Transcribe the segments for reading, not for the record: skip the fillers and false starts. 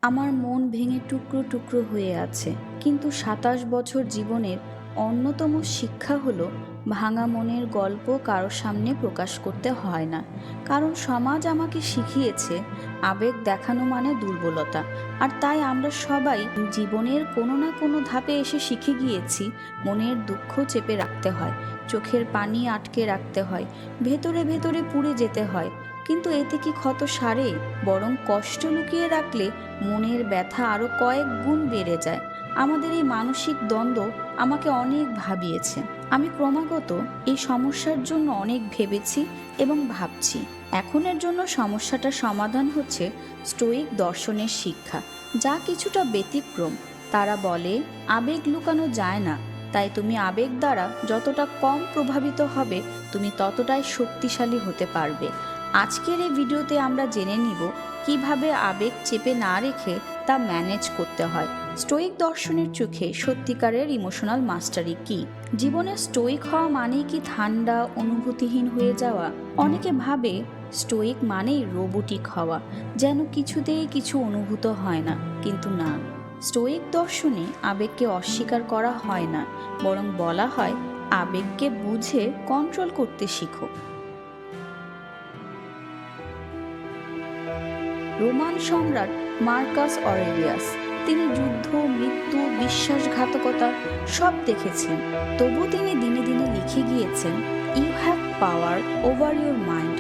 আমার মন ভেঙে টুকরো টুকরো হয়ে আছে, কিন্তু ২৭ বছর জীবনের অন্যতম শিক্ষা হলো ভাঙা মনের গল্প কারোর সামনে প্রকাশ করতে হয় না। কারণ সমাজ আমাকে শিখিয়েছে আবেগ দেখানো মানে দুর্বলতা। আর তাই আমরা সবাই জীবনের কোনো না কোনো ধাপে এসে শিখে গিয়েছি মনের দুঃখ চেপে রাখতে হয়, চোখের পানি আটকে রাখতে হয়, ভেতরে ভেতরে পুড়ে যেতে হয়। কিন্তু এতে কি ক্ষত সারে? বরং কষ্ট লুকিয়ে রাখলে মনের ব্যথা আরও কয়েক গুণ বেড়ে যায়। আমাদের এই মানসিক দ্বন্দ্ব আমাকে অনেক ভাবিয়েছে। আমি ক্রমাগত এই সমস্যার জন্য অনেক ভেবেছি এবং ভাবছি। এখনের জন্য সমস্যাটার সমাধান হচ্ছে স্টোয়িক দর্শনের শিক্ষা, যা কিছুটা ব্যতিক্রম। তারা বলে আবেগ লুকানো যায় না, তাই তুমি আবেগ দ্বারা যতটা কম প্রভাবিত হবে তুমি ততটাই শক্তিশালী হতে পারবে। আজকের এই ভিডিওতে আমরা জেনে নিব কিভাবে আবেগ চেপে না রেখে তা ম্যানেজ করতে হয়। স্টোয়িক দর্শনের চোখে সত্যিকারের ইমোশনাল মাস্টারি কি? জীবনে স্টোয়িক হওয়া মানেই কি ঠান্ডা অনুভূতিহীন হয়ে যাওয়া? অনেকে ভাবে স্টোয়িক মানেই রোবোটিক হওয়া, যেন কিছুতেই কিছু অনুভূত হয় না। কিন্তু না, স্টোয়িক দর্শনে আবেগকে অস্বীকার করা হয় না, বরং বলা হয় আবেগকে বুঝে কন্ট্রোল করতে শিখো। রোমান সম্রাট মার্কাস অরেলিয়াস, তিনি যুদ্ধ, মৃত্যু, বিশ্বাসঘাতকতা সব দেখেছেন। তবু তিনি দিনে দিনে লিখে গিয়েছেন, you have power over your mind,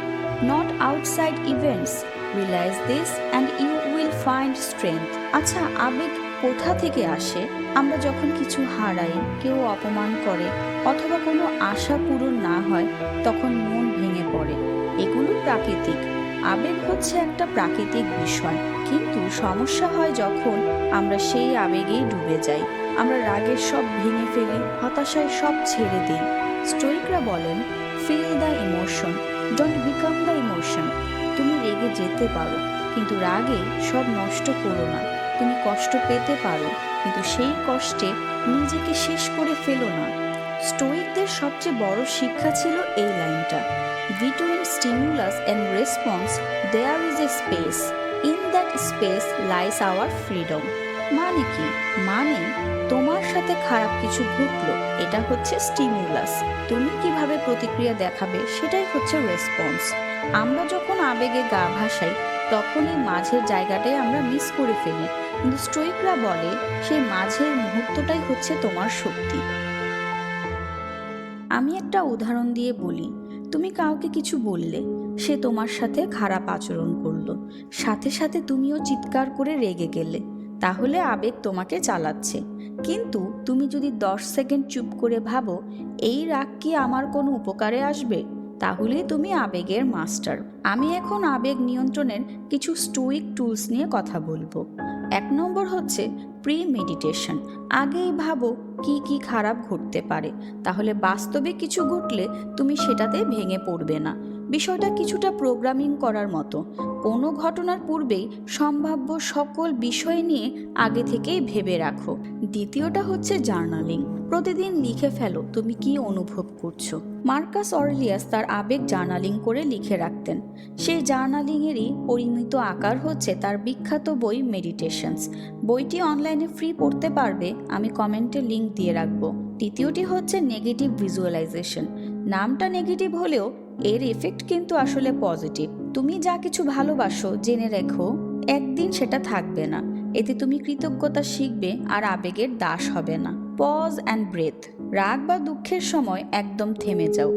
not outside events. Realise this and you will find strength. আচ্ছা, আবেগ কোথা থেকে আসে? আমরা যখন কিছু হারাই, কেউ অপমান করে, অথবা কোনো আশা পূরণ না হয়, তখন মন ভেঙে পড়ে। এগুলো প্রাকৃতিক। আবেগ হচ্ছে একটা প্রাকৃতিক বিষয়, কিন্তু সমস্যা হয় যখন আমরা সেই আবেগেই ডুবে যাই। আমরা রাগের সব ভেঙে ফেলি, হতাশায় সব ছেড়ে দিই। স্টোইকরা বলেন, feel the emotion, don't become the emotion. তুমি রেগে যেতে পারো, কিন্তু রাগে সব নষ্ট করো না। তুমি কষ্ট পেতে পারো, কিন্তু সেই কষ্টে নিজেকে শেষ করে ফেলো না। স্টোইকদের সবচেয়ে বড় শিক্ষা ছিল এই লাইনটা, between stimulus and response there is a space, in that space lies our freedom। মানে কি? মানে তোমার সাথে খারাপ কিছু ঘটলো, এটা হচ্ছে স্টিমুলাস, তুমি কিভাবে প্রতিক্রিয়া দেখাবে সেটাই হচ্ছে রেসপন্স। আমরা যখন আবেগে গা ভাসাই, তখন এই মাঝের জায়গাটাই আমরা মিস করে ফেলি। কিন্তু স্টোইকরা বলে সেই মাঝের মুহূর্তটাই হচ্ছে তোমার শক্তি। আমি একটা উদাহরণ দিয়ে বলি, তুমি কাউকে কিছু বললে, সে তোমার সাথে খারাপ আচরণ করলো, সাথে সাথে তুমিও চিৎকার করে রেগে গেলে, তাহলে আবেগ তোমাকে চালাচ্ছে। কিন্তু তুমি যদি 10 সেকেন্ড চুপ করে ভাবো, এই রাগ কি আমার কোনো উপকারে আসবে, তাহলেই তুমি আবেগের মাস্টার। আমি এখন আবেগ নিয়ন্ত্রণের কিছু স্টোইক টুলস নিয়ে কথা বলবো। 1 নম্বর হচ্ছে প্রি মেডিটেশন। আগেই ভাবো কি কি খারাপ ঘটতে পারে, তাহলে বাস্তবে কিছু ঘটলে তুমি সেটাতে ভেঙে পড়বে না। বিষয়টা কিছুটা প্রোগ্রামিং করার মতো। কোনো ঘটনার পূর্বেই সম্ভাব্য সকল বিষয় নিয়ে আগে থেকেই ভেবে রাখো। দ্বিতীয়টা হচ্ছে জার্নালিং। প্রতিদিন লিখে ফেলো তুমি কি অনুভব করছো। মার্কাস অরেলিয়াস তার আবেগ জার্নালিং করে লিখে রাখতেন। সেই জার্নালিংয়েরই পরিমিত আকার হচ্ছে তার বিখ্যাত বই মেডিটেশনস। বইটি অনলাইনে ফ্রি পড়তে পারবে, আমি কমেন্টে লিংক দিয়ে রাখবো। তৃতীয়টি হচ্ছে নেগেটিভ ভিজুয়ালাইজেশন। নামটা নেগেটিভ হলেও এর এফেক্ট কিন্তু আসলে পজিটিভ। তুমি যা কিছু ভালোবাসো জেনে রেখো, একদিন সেটা থাকবে না। এতে তুমি কৃতজ্ঞতা শিখবে আর আবেগের দাস হবে না। Pause and breathe. রাগ বা দুঃখের সময় একদম থেমে যাও,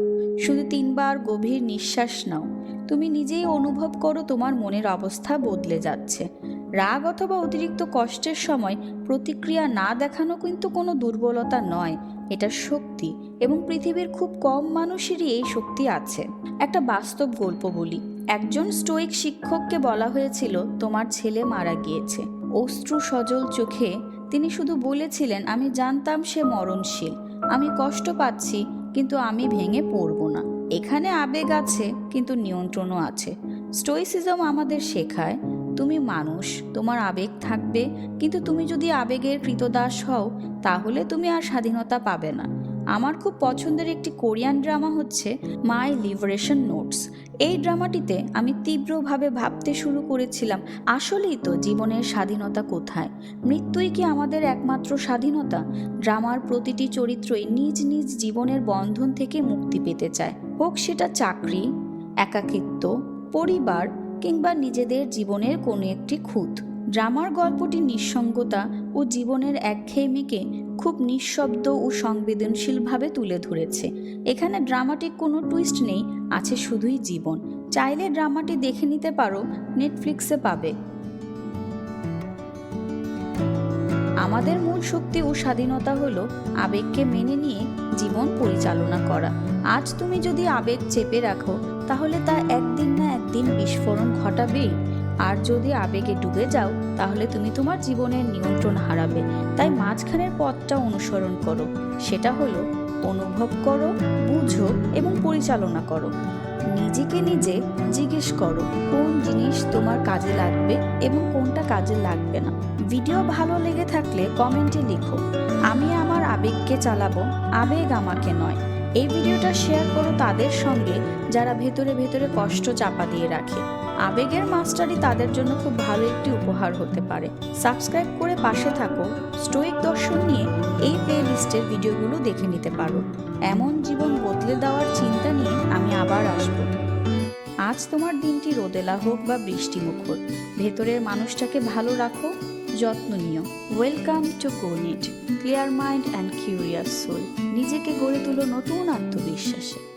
শুধু 3বার গভীর নিঃশ্বাস নাও। তুমি নিজেই অনুভব করো তোমার মনের অবস্থা বদলে যাচ্ছে। রাগ অথবা অতিরিক্ত কষ্টের সময় প্রতিক্রিয়া না দেখানো কিন্তু কোনো দুর্বলতা নয়, এটা শক্তি, এবং পৃথিবীর খুব কম মানুষেরই এই শক্তি আছে। একটা বাস্তব গল্প বলি। একজন স্টোইক শিক্ষককে বলা হয়েছিল তোমার ছেলে মারা গিয়েছে। অশ্রু সজল চোখে তিনি শুধু বলেছিলেন, আমি জানতাম সে মরণশীল, আমি কষ্ট পাচ্ছি, কিন্তু আমি ভেঙে পড়ব না। এখানে আবেগ আছে, কিন্তু নিয়ন্ত্রণও আছে। স্টোইসিজম আমাদের শেখায়, তুমি মানুষ, তোমার আবেগ থাকবে, কিন্তু তুমি যদি আবেগের কৃতদাস হও, তাহলে তুমি আর স্বাধীনতা পাবে না। আমার খুব পছন্দের একটি কোরিয়ান ড্রামা হচ্ছে মাই লিবারেশন নোটস। এই ড্রামাটিতে আমি তীব্রভাবে ভাবতে শুরু করেছিলাম, আসলেই তো জীবনের স্বাধীনতা কোথায়? মৃত্যুই কি আমাদের একমাত্র স্বাধীনতা? ড্রামার প্রতিটি চরিত্রই নিজ নিজ জীবনের বন্ধন থেকে মুক্তি পেতে চায়, হোক সেটা চাকরি, একাকিত্ব, পরিবার কিংবা নিজেদের জীবনের কোনো একটি খুঁত। ড্রামার গল্পটি নিঃসঙ্গতা ও জীবনের একঘেয়েমিকে খুব নিঃশব্দ ও সংবেদনশীলভাবে তুলে ধরেছে। এখানে ড্রামাটিক কোনো টুইস্ট নেই, আছে শুধুই জীবন। চাইলে ড্রামাটি দেখে নিতে পারো, নেটফ্লিক্সে পাবে। আমাদের মূল শক্তি ও স্বাধীনতা হলো আবেগকে মেনে নিয়ে জীবন পরিচালনা করা। আজ তুমি যদি আবেগ চেপে রাখো, তাহলে তা একদিন না একদিন বিস্ফোরণ ঘটাবেই। আর যদি আবেগে ডুবে যাও, তাহলে তুমি তোমার জীবনের নিয়ন্ত্রণ হারাবে। তাই মাঝখানের পথটা অনুসরণ করো, সেটা হলো অনুভব করো, বুঝো এবং পরিচালনা করো। নিজেকে নিজে জিজ্ঞেস করো কোন জিনিস তোমার কাজে লাগবে এবং কোনটা কাজে লাগবে না। ভিডিও ভালো লেগে থাকলে কমেন্টে লিখো, আমি আমার আবেগকে চালাবো, আবেগ আমাকে নয়। এই ভিডিওটা শেয়ার করো তাদের সঙ্গে যারা ভেতরে ভেতরে কষ্ট চাপা দিয়ে রাখে। আবেগের মাস্টারি তাদের জন্য খুব ভালো একটি উপহার হতে পারে। সাবস্ক্রাইব করে পাশে থাকো। স্টোইক দর্শন নিয়ে এই প্লেলিস্টের ভিডিওগুলো দেখে নিতে পারো। এমন জীবন বদলে দেওয়ার চিন্তা নিয়ে আমি আবার আসবো। আজ তোমার দিনটি রোদেলা হোক বা বৃষ্টিমুখর, ভেতরের মানুষটাকে ভালো রাখো, যত্ন নিও। Welcome to Konit, clear mind and curious soul. নিজেকে গড়ে তুলো নতুন আত্মবিশ্বাসে।